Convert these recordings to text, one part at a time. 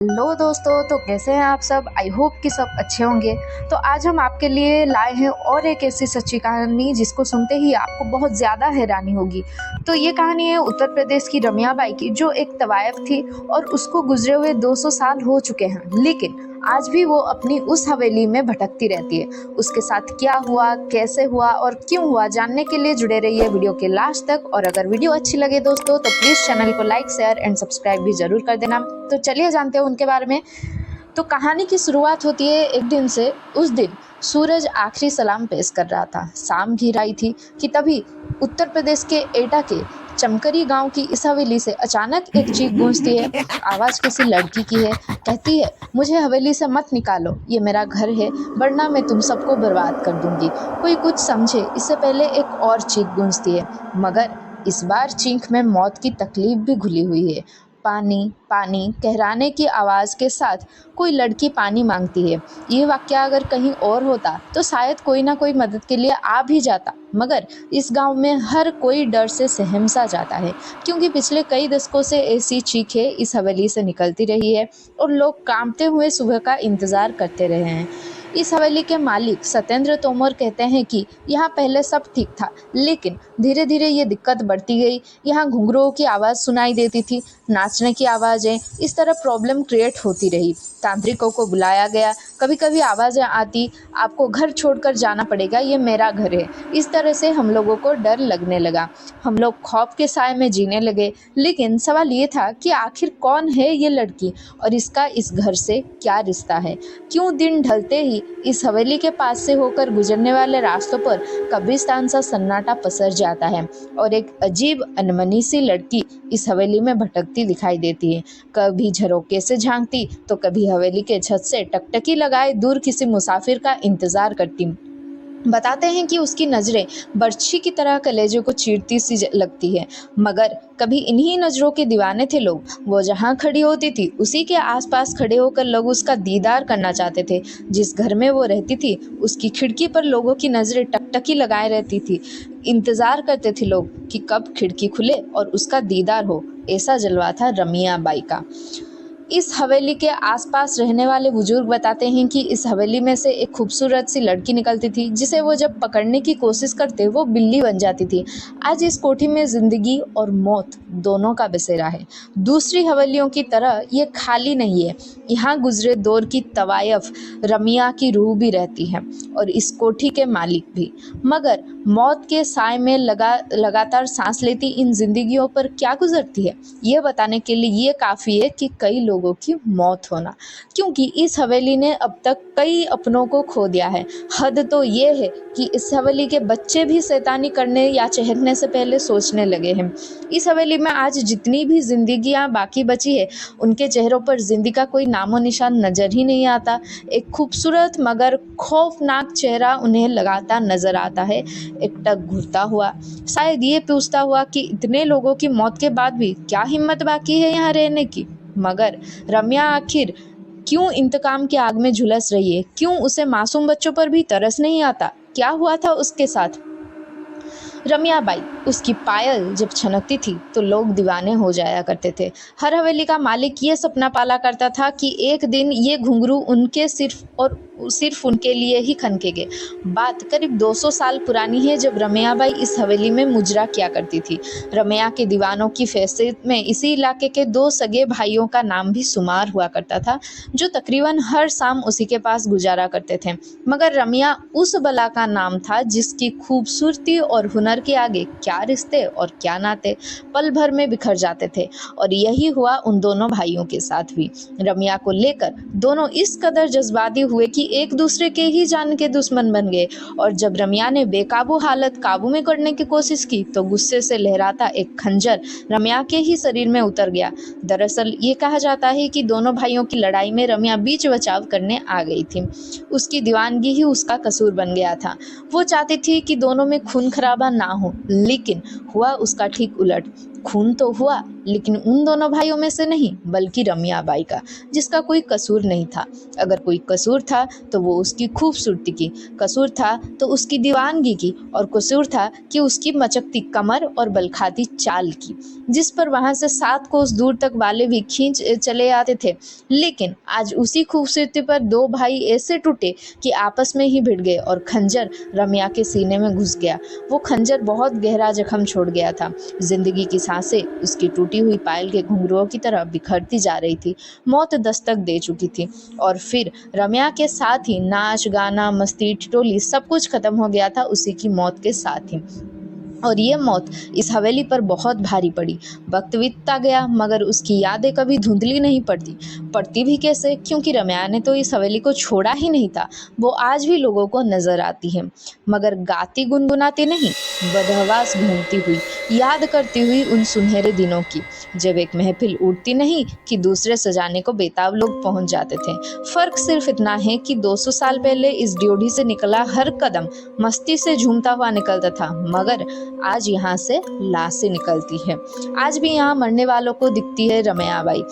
Hello दोस्तों, तो कैसे हैं आप सब। आई होप कि सब अच्छे होंगे। तो आज हम आपके लिए लाए हैं और एक ऐसी सच्ची कहानी जिसको सुनते ही आपको बहुत ज़्यादा हैरानी होगी। तो ये कहानी है उत्तर प्रदेश की रमिया बाई की, जो एक तवायफ थी और उसको गुजरे हुए 200 साल हो चुके हैं, लेकिन आज भी वो अपनी उस हवेली में भटकती रहती है। उसके साथ क्या हुआ, कैसे हुआ और क्यों हुआ, जानने के लिए जुड़े रहिए वीडियो के लास्ट तक। और अगर वीडियो अच्छी लगे दोस्तों तो प्लीज़ चैनल को लाइक, शेयर एंड सब्सक्राइब भी ज़रूर कर देना। तो चलिए जानते हैं उनके बारे में। तो कहानी की शुरुआत होती है एक दिन से। उस दिन सूरज आखिरी सलाम पेश कर रहा था, शाम घिर आई थी कि तभी उत्तर प्रदेश के एटा के चमकरी गांव की इस हवेली से अचानक एक चीख गूंजती है। आवाज़ किसी लड़की की है। कहती है, मुझे हवेली से मत निकालो, ये मेरा घर है, वरना मैं तुम सबको बर्बाद कर दूंगी। कोई कुछ समझे इससे पहले एक और चीख गूंजती है, मगर इस बार चीख में मौत की तकलीफ भी घुली हुई है। पानी पानी कहराने की आवाज़ के साथ कोई लड़की पानी मांगती है। ये वाक़या अगर कहीं और होता तो शायद कोई ना कोई मदद के लिए आ भी जाता, मगर इस गांव में हर कोई डर से सहम सा जाता है, क्योंकि पिछले कई दशकों से ऐसी चीखें इस हवेली से निकलती रही है और लोग कांपते हुए सुबह का इंतज़ार करते रहे हैं। इस हवेली के मालिक सत्येंद्र तोमर कहते हैं कि यहाँ पहले सब ठीक था, लेकिन धीरे धीरे ये दिक्कत बढ़ती गई। यहाँ घुंघरुओं की आवाज़ सुनाई देती थी, नाचने की आवाज़ें, इस तरह प्रॉब्लम क्रिएट होती रही। तांत्रिकों को बुलाया गया, कभी कभी आवाज़ें आती, आपको घर छोड़कर जाना पड़ेगा, ये मेरा घर है। इस तरह से हम लोगों को डर लगने लगा। हम लोग खौफ के साए में जीने लगे। लेकिन सवाल ये था कि आखिर कौन है ये लड़की और इसका इस घर से क्या रिश्ता है। क्यों दिन ढलते ही इस हवेली के पास से होकर गुजरने वाले रास्तों पर कब्रिस्तान सा सन्नाटा पसर जाता है और एक अजीब अनमनी सी लड़की इस हवेली में भटकती दिखाई देती है। कभी झरोके से झांकती तो कभी हवेली के छत से टकटकी लगाए दूर किसी मुसाफिर का इंतजार करती। बताते हैं कि उसकी नज़रें बर्छी की तरह कलेजे को चीरती सी लगती है, मगर कभी इन्हीं नज़रों के दीवाने थे लोग। वो जहाँ खड़ी होती थी उसी के आसपास खड़े होकर लोग उसका दीदार करना चाहते थे। जिस घर में वो रहती थी उसकी खिड़की पर लोगों की नज़रें टकटकी लगाए रहती थी। इंतज़ार करते थे लोग कि कब खिड़की खुले और उसका दीदार हो। ऐसा जलवा था रमिया बाई का। इस हवेली के आसपास रहने वाले बुजुर्ग बताते हैं कि इस हवेली में से एक खूबसूरत सी लड़की निकलती थी, जिसे वो जब पकड़ने की कोशिश करते वो बिल्ली बन जाती थी। आज इस कोठी में जिंदगी और मौत दोनों का बसेरा है। दूसरी हवेलियों की तरह ये खाली नहीं है। यहाँ गुजरे दौर की तवायफ रमिया की रूह भी रहती है और इस कोठी के मालिक भी। मगर मौत के साए में लगातार सांस लेती इन जिंदगियों पर क्या गुजरती है, ये बताने के लिए ये काफ़ी है कि कई लोगों की मौत होना, क्योंकि इस हवेली ने अब तक कई अपनों को खो दिया है। हद तो ये है कि इस हवेली के बच्चे भी शैतानी करने या चहकने से पहले सोचने लगे हैं। इस हवेली में आज जितनी भी जिंदगियां बाकी बची है, उनके चेहरों पर जिंदगी का कोई नामो निशान नजर ही नहीं आता। एक खूबसूरत मगर खौफनाक चेहरा उन्हें लगातार नजर आता है, एकटक घुरता हुआ, शायद ये पूछता हुआ कि इतने लोगों की मौत के बाद भी क्या हिम्मत बाकी है यहाँ रहने की। मगर रम्या आखिर क्यों इंतकाम की आग में झुलस रही है? क्यों उसे मासूम बच्चों पर भी तरस नहीं आता? क्या हुआ था उसके साथ? रमिया बाई, उसकी पायल जब छनकती थी तो लोग दीवाने हो जाया करते थे। हर हवेली का मालिक ये सपना पाला करता था कि एक दिन ये घुंघरू उनके सिर्फ उनके लिए ही खनकेंगे। बात करीब 200 साल पुरानी है, जब रमिया बाई इस हवेली में मुजरा किया करती थी। रमिया के दीवानों की फहरिस्त में इसी इलाके के 2 सगे भाइयों का नाम भी शुमार हुआ करता था, जो तकरीबन हर शाम उसी के पास गुजारा करते थे। मगर रमिया उस बला का नाम था जिसकी खूबसूरती और हुनर के आगे क्या रिश्ते और क्या नाते पल भर में बिखर जाते थे। और यही हुआ उन दोनों भाइयों के साथ भी। रमिया को लेकर दोनों इस कदर जज्बाती हुए कि एक दूसरे के ही जान के दुश्मन बन गए। और जब रमिया ने बेकाबू हालत काबू में करने की कोशिश की तो गुस्से से लहराता एक खंजर रमिया के ही शरीर में उतर गया। दरअसल ये कहा जाता है कि दोनों भाइयों की लड़ाई में रमिया बीच बचाव करने आ गई थी। उसकी दीवानगी ही उसका कसूर बन गया था। वो चाहती थी कि दोनों में खून खराबा ना हो, लेकिन हुआ उसका ठीक उलट। खून तो हुआ, लेकिन उन दोनों भाइयों में से नहीं, बल्कि रमियाबाई का, जिसका कोई कसूर नहीं था। अगर कोई कसूर था तो वो उसकी खूबसूरती की, कसूर था तो उसकी दीवानगी की, और कसूर था कि उसकी मचकती कमर और बलखाती चाल की, जिस पर वहाँ से 7 कोस दूर तक वाले भी खींच चले आते थे। लेकिन आज उसी खूबसूरती पर दो भाई ऐसे टूटे कि आपस में ही भिड़ गए और खंजर रम्या के सीने में घुस गया। वो खंजर बहुत गहरा जख्म छोड़ गया था। जिंदगी की सांसें उसकी टूटी हुई पायल के घुंघरुओं की तरह बिखरती जा रही थी। मौत दस्तक दे चुकी थी, और फिर रम्या के साथ ही नाच गाना मस्ती ठिठोली सब कुछ खत्म हो गया था उसी की मौत के साथ ही। और ये मौत इस हवेली पर बहुत भारी पड़ी। वक्त बीतता गया, मगर उसकी यादें कभी धुंधली नहीं पड़ती भी कैसे, क्योंकि रम्या ने तो इस हवेली को छोड़ा ही नहीं था। वो आज भी लोगों को नजर आती है, मगर गाती गुनगुनाती नहीं, बदहवास घूमती हुई, याद करती हुई उन सुनहरे दिनों की, जब एक महफिल उठती नहीं कि दूसरे सजाने को बेताब लोग पहुंच जाते थे। फर्क सिर्फ इतना है कि 200 साल पहले इस ड्योढ़ी से निकला हर कदम मस्ती से झूमता हुआ निकलता था, मगर आज यहाँ से लाशें निकलती है। आज भी यहाँ मरने वालों को दिखती है रमैयाबाई।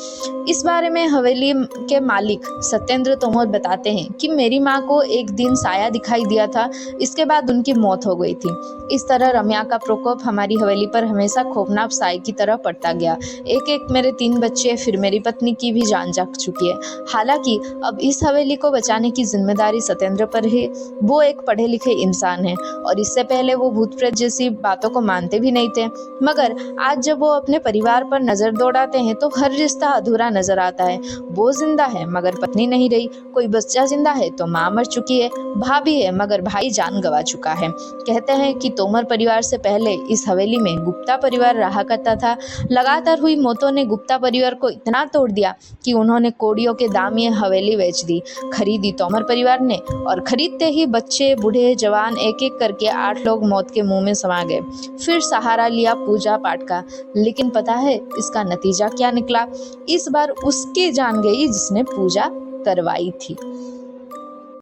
इस बारे में हवेली के मालिक सत्येंद्र तोमर बताते हैं कि मेरी माँ को एक दिन साया दिखाई दिया था, इसके बाद उनकी मौत हो गई थी। इस तरह रम्या का प्रकोप हमारी हवेली पर हमेशा खौफनाक साए की तरह पड़ता गया। एक एक मेरे 3 बच्चे, फिर मेरी पत्नी की भी जान जा चुकी है। हालांकि अब इस हवेली को बचाने की जिम्मेदारी सत्येंद्र पर है। वो एक पढ़े लिखे इंसान है, और इससे पहले वो भूत प्रेत जैसी बातों को मानते भी नहीं थे। मगर आज जब वो अपने परिवार पर नजर दौड़ाते हैं तो हर रिश्ता अधूरा नजर आता है। वो जिंदा है मगर पत्नी नहीं रही, कोई बच्चा जिंदा है तो माँ मर चुकी है, भाभी है मगर भाई जान गंवा चुका है। कहते हैं कि तोमर परिवार से पहले इस हवेली में गुप्ता परिवार रहा करता था। लगातार हुई मौतों ने गुप्ता परिवार को इतना तोड़ दिया कि उन्होंने कोड़ियों के दाम ये हवेली बेच दी। खरीदी तोमर परिवार ने, और खरीदते ही बच्चे बूढ़े जवान एक एक करके 8 लोग मौत के मुंह में समा गए। फिर सहारा लिया पूजा पाठ का, लेकिन पता है इसका नतीजा क्या निकला? इस बार उसकी जान गई जिसने पूजा करवाई थी।